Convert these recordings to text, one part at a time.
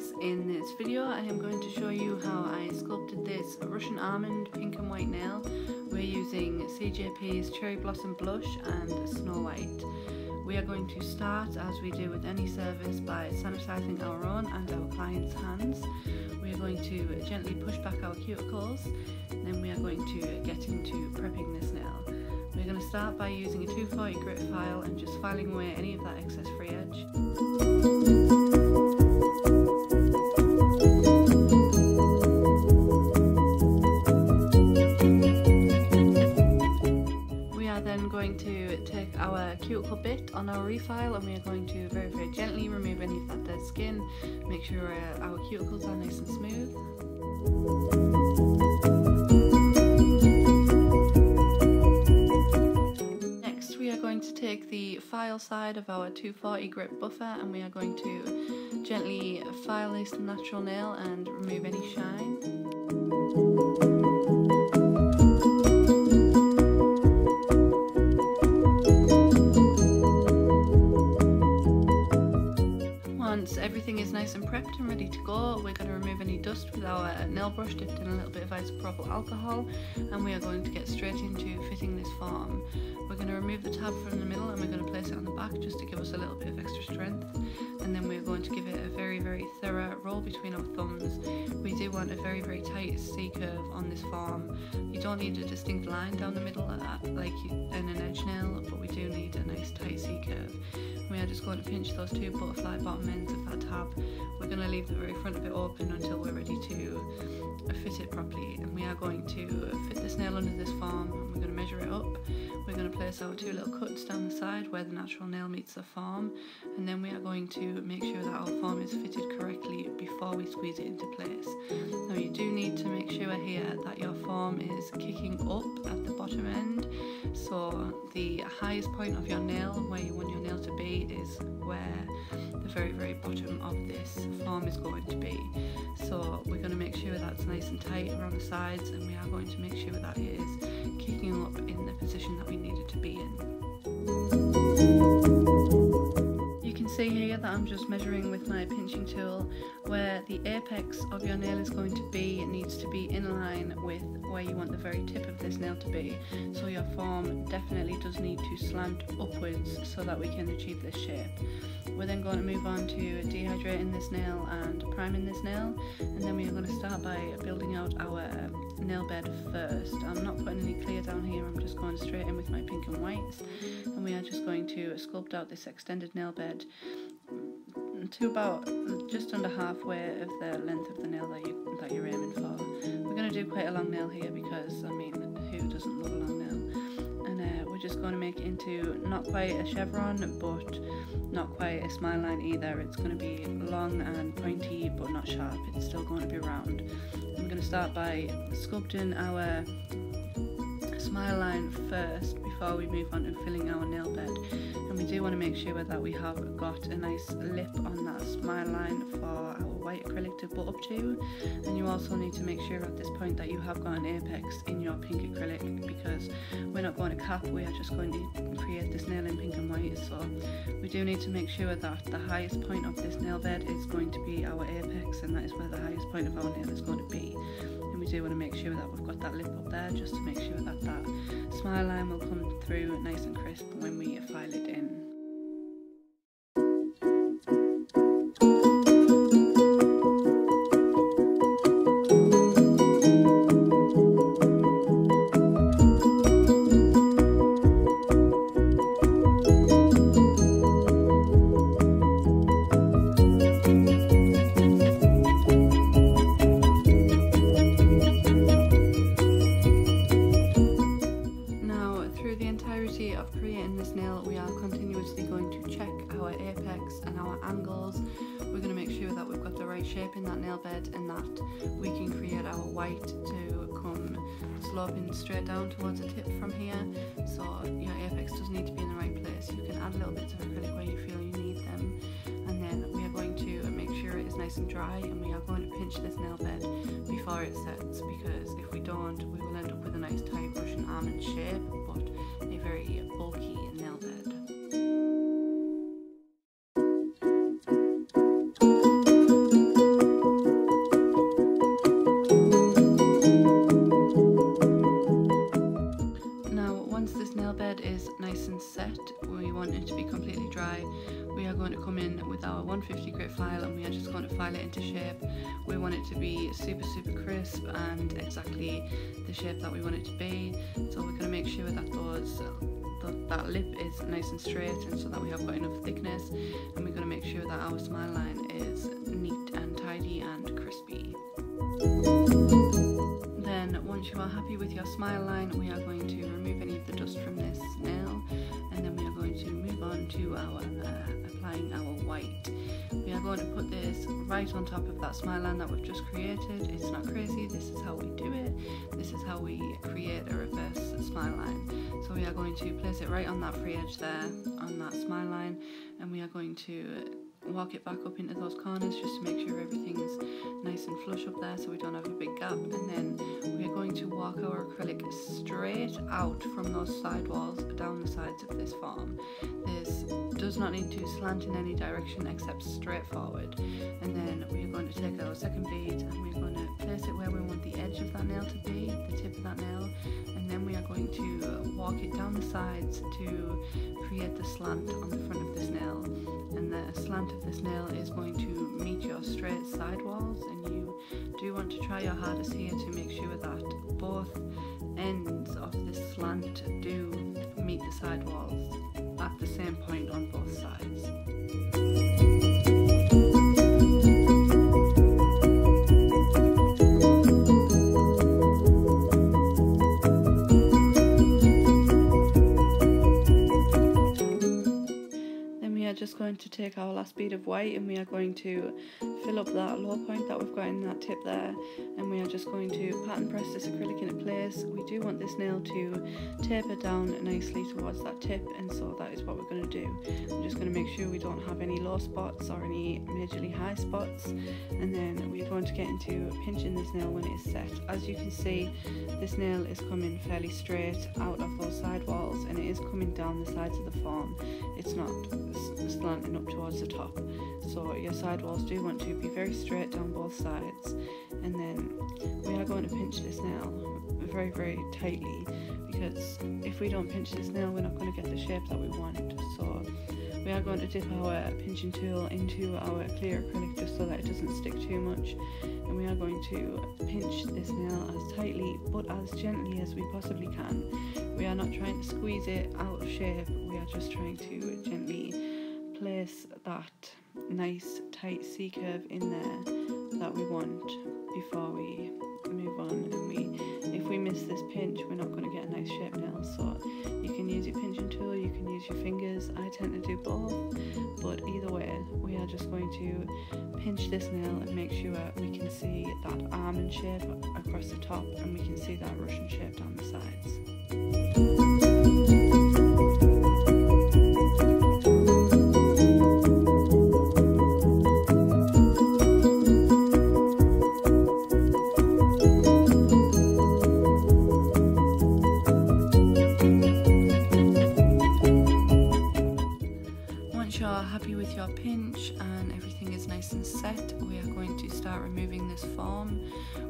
guys, in this video I am going to show you how I sculpted this Russian Almond pink and white nail. We're using CJP's Cherry Blossom Blush and Snow White. We are going to start, as we do with any service, by sanitising our own and our clients' hands. We are going to gently push back our cuticles, and then we are going to get into prepping this nail. We're going to start by using a 240 grit file and just filing away any of that excess free edge. Take our cuticle bit on our refile and we are going to very gently remove any of that dead skin, make sure our cuticles are nice and smooth. Next we are going to take the file side of our 240 grit buffer and we are going to gently file this natural nail and remove any shine. Once everything is nice and prepped and ready to go, we're going to remove any dust with our nail brush dipped in a little bit of isopropyl alcohol, and we are going to get straight into fitting this form. We're going to remove the tab from the middle and we're going to place it on the back just to give us a little bit of extra strength, and then we're going to give it a very thorough roll between our thumbs. We do want a very tight C curve on this form. You don't need a distinct line down the middle like in an edge nail, but we do need a nice tight C curve. We are just going to pinch those two butterfly bottom ends of that tab. We're going to leave the very front of it open until we're ready to fit it properly, and we are going to fit this nail under this form and we're going to measure it up. We're going to place our two little cuts down the side where the natural nail meets the form, and then we are going to make sure that our form is fitted correctly before we squeeze it into place. Now you do need to make sure here that your form is kicking up at the bottom end, so the highest point of your nail, where you want your nail to be, is where the very bottom of this form is going to be. So we're going to make sure that's nice and tight around the sides, and we are going to make sure that it is kicking up in the position that we need it to be in. You can see here that I'm just measuring with my pinching tool where the apex of your nail is going to be. It needs to be in line with where you want the very tip of this nail to be, so your form definitely does need to slant upwards so that we can achieve this shape. We're then going to move on to dehydrating this nail and priming this nail, and then we are going to start by building out our nail bed first. I'm not putting any clear down here, I'm just going straight in with my pink and whites, and we are just going to sculpt out this extended nail bed to about just under halfway of the length of the nail that you're aiming for. We're going to do quite a long nail here because, I mean, who doesn't love a long nail? And we're just going to make it into not quite a chevron, but not quite a smile line either. It's going to be long and pointy, but not sharp. It's still going to be round. I'm going to start by sculpting our smile line first before we move on to filling our nail bed, and we do want to make sure that we have got a nice lip on that smile line for our white acrylic to butt up to, and you also need to make sure at this point that you have got an apex in your pink acrylic, because we're not going to cap, we are just going to create this nail in pink and white, so we do need to make sure that the highest point of this nail bed is going to be our apex, and that is where the highest point of our nail is going to be. We do want to make sure that we've got that lip up there, just to make sure that that smile line will come through nice and crisp when we file it in. Of creating this nail, we are continuously going to check our apex and our angles. We're going to make sure that we've got the right shape in that nail bed and that we can create our white to come sloping straight down towards the tip from here, so your apex does need to be in the right place. You can add little bits of acrylic where you feel you need them, and then we are going to make sure it is nice and dry, and we are going to pinch this nail bed before it sets, because if we don't, we will end up with a nice tight Russian almond shape, but a very bulky nail bed. to be completely dry, we are going to come in with our 150 grit file and we are just going to file it into shape. We want it to be super crisp and exactly the shape that we want it to be. So we're going to make sure that that lip is nice and straight, and so that we have got enough thickness, and we're going to make sure that our smile line is neat and tidy and crispy. Then once you are happy with your smile line, we are going to remove any of the dust from this nail, and then we are going to move on to our applying our white. We are going to put this right on top of that smile line that we've just created. It's not crazy, this is how we do it. This is how we create a reverse smile line. So we are going to place it right on that free edge there, on that smile line, and we are going to walk it back up into those corners just to make sure everything's nice and flush up there so we don't have a big gap. And then we're going to walk our acrylic straight out from those side walls down the sides of this form. This does not need to slant in any direction except straight forward. And then we're going to take our second bead and we're going to place it where we want the edge of that nail to be, the tip of that nail, and then we are going to walk it down the sides to create the slant on the front of this nail. And the slant of this nail is going to meet your straight side walls, and you do want to try your hardest here to make sure that both ends of this slant do meet the side walls at the same point on both sides. Just going to take our last bead of white and we are going to fill up that low point that we've got in that tip there, and we are just going to pattern press this acrylic into place. We do want this nail to taper down nicely towards that tip, and so that is what we're going to do. We're just going to make sure we don't have any low spots or any majorly high spots, and then we're going to get into pinching this nail when it is set. As you can see, this nail is coming fairly straight out of those side walls and it is coming down the sides of the form. It's not slanting up towards the top, so your side walls do want to be very straight down both sides. And then we are going to pinch this nail very tightly, because if we don't pinch this nail we're not going to get the shape that we want. So we are going to dip our pinching tool into our clear acrylic just so that it doesn't stick too much, and we are going to pinch this nail as tightly but as gently as we possibly can. We are not trying to squeeze it out of shape, we are just trying to gently place that nice tight C curve in there that we want before we move on. And if we miss this pinch, we're not going to get a nice shape nail. So you can use your pinching tool, you can use your fingers. I tend to do both, but either way we are just going to pinch this nail and make sure we can see that almond shape across the top, and we can see that Russian shape down the sides. Happy with your pinch and everything is nice and set, we are going to start removing this form.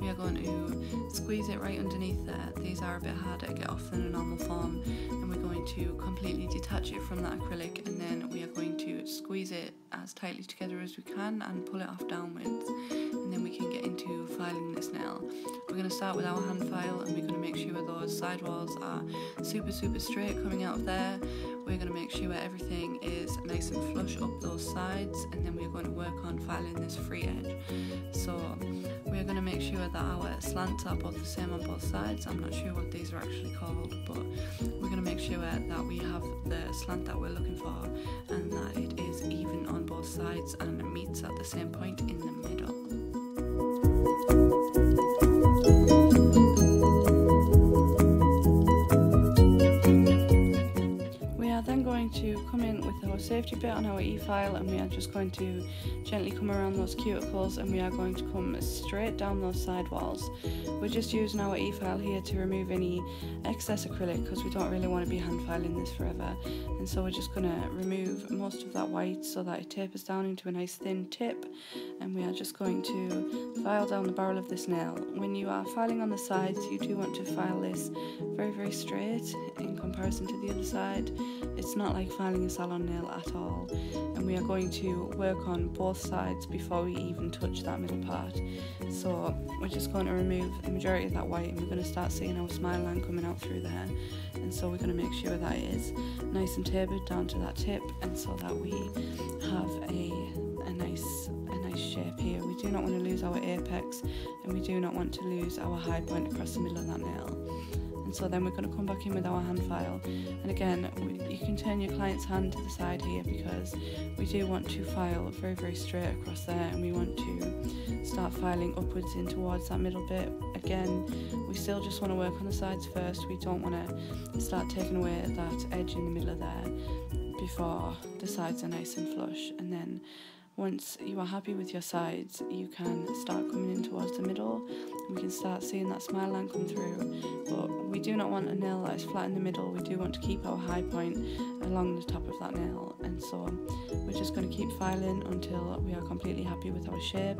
We are going to squeeze it right underneath there. These are a bit harder to get off than a normal form, and we're going to completely detach it from that acrylic, and then we are going to squeeze it as tightly together as we can and pull it off downwards, and then we can get into filing this nail. We're going to start with our hand file, and we're going to make sure those side walls are super straight coming out of there. We're going to make sure everything is nice and flush up those sides, and then we're going to work on filing this free edge. So we're going to make sure that our slants are both the same on both sides. I'm not sure what these are actually called, but we're going to make sure that we have the slant that we're looking for and that it is even on both sides and meets at the same point in the middle. To come in with our safety bit on our E-file, and we are just going to gently come around those cuticles, and we are going to come straight down those side walls. We're just using our E-file here to remove any excess acrylic because we don't really want to be hand filing this forever, and so we're just going to remove most of that white so that it tapers down into a nice thin tip, and we are just going to file down the barrel of this nail. When you are filing on the sides, you do want to file this very straight in comparison to the other side. It's not like filing a salon nail at all, and we are going to work on both sides before we even touch that middle part. So we're just going to remove the majority of that white, and we're going to start seeing our smile line coming out through there, and so we're going to make sure that it is nice and tapered down to that tip, and so that we have a nice shape here. We do not want to lose our apex, and we do not want to lose our high point across the middle of that nail. And so then we're going to come back in with our hand file, and again you can turn your client's hand to the side here because we do want to file very straight across there, and we want to start filing upwards in towards that middle bit. Again, we still just want to work on the sides first. We don't want to start taking away that edge in the middle of there before the sides are nice and flush. And then once you are happy with your sides, you can start coming in towards the middle. We can start seeing that smile line come through, but we do not want a nail that is flat in the middle. We do want to keep our high point along the top of that nail, and so we're just going to keep filing until we are completely happy with our shape.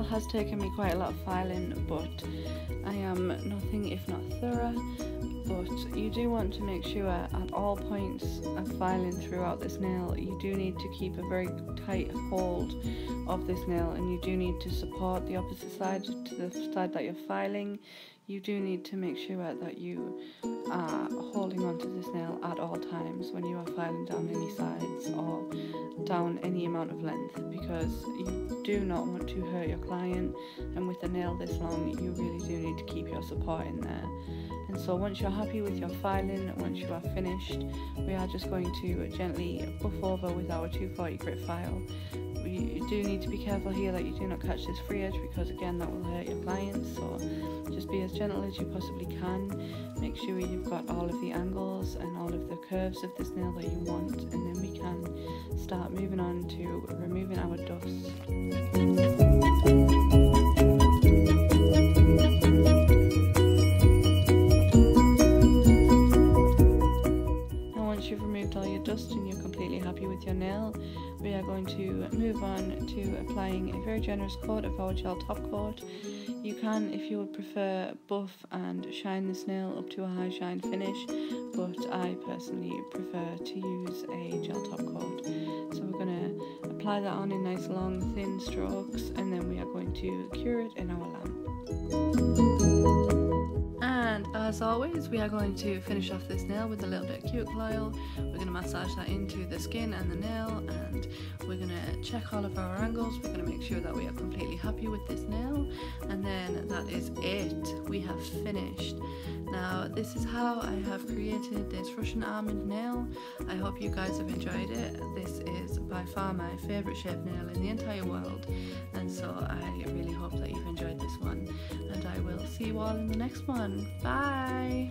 Has taken me quite a lot of filing, but I am nothing if not thorough. But you do want to make sure at all points of filing throughout this nail, you do need to keep a very tight hold of this nail, and you do need to support the opposite side to the side that you're filing. You do need to make sure that you are holding onto this nail at all times when you are filing down any sides or down any amount of length, because you do not want to hurt your client, and with a nail this long you really do need to keep your support in there. And so once you're happy with your filing, once you are finished, we are just going to gently buff over with our 240 grit file. You do need to be careful here that you do not catch this free edge, because again that will hurt your clients, so just be as gentle as you possibly can. Make sure you've got all of the angles and all of the curves of this nail that you want, and then we can start moving on to removing our dust. You've removed all your dust and you're completely happy with your nail, we are going to move on to applying a very generous coat of our gel top coat. You can, if you would prefer, buff and shine this nail up to a high shine finish, but I personally prefer to use a gel top coat. So we're going to apply that on in nice long thin strokes, and then we are going to cure it in our lamp. And as always, we are going to finish off this nail with a little bit of cuticle oil. We're going to massage that into the skin and the nail, and we're going to check all of our angles. We're going to make sure that we are completely happy with this nail, and then that is it. We have finished. Now this is how I have created this Russian almond nail. I hope you guys have enjoyed it. This is by far my favourite shaped nail in the entire world, and so I really hope that you've enjoyed this one, and I will see you all in the next one. Bye!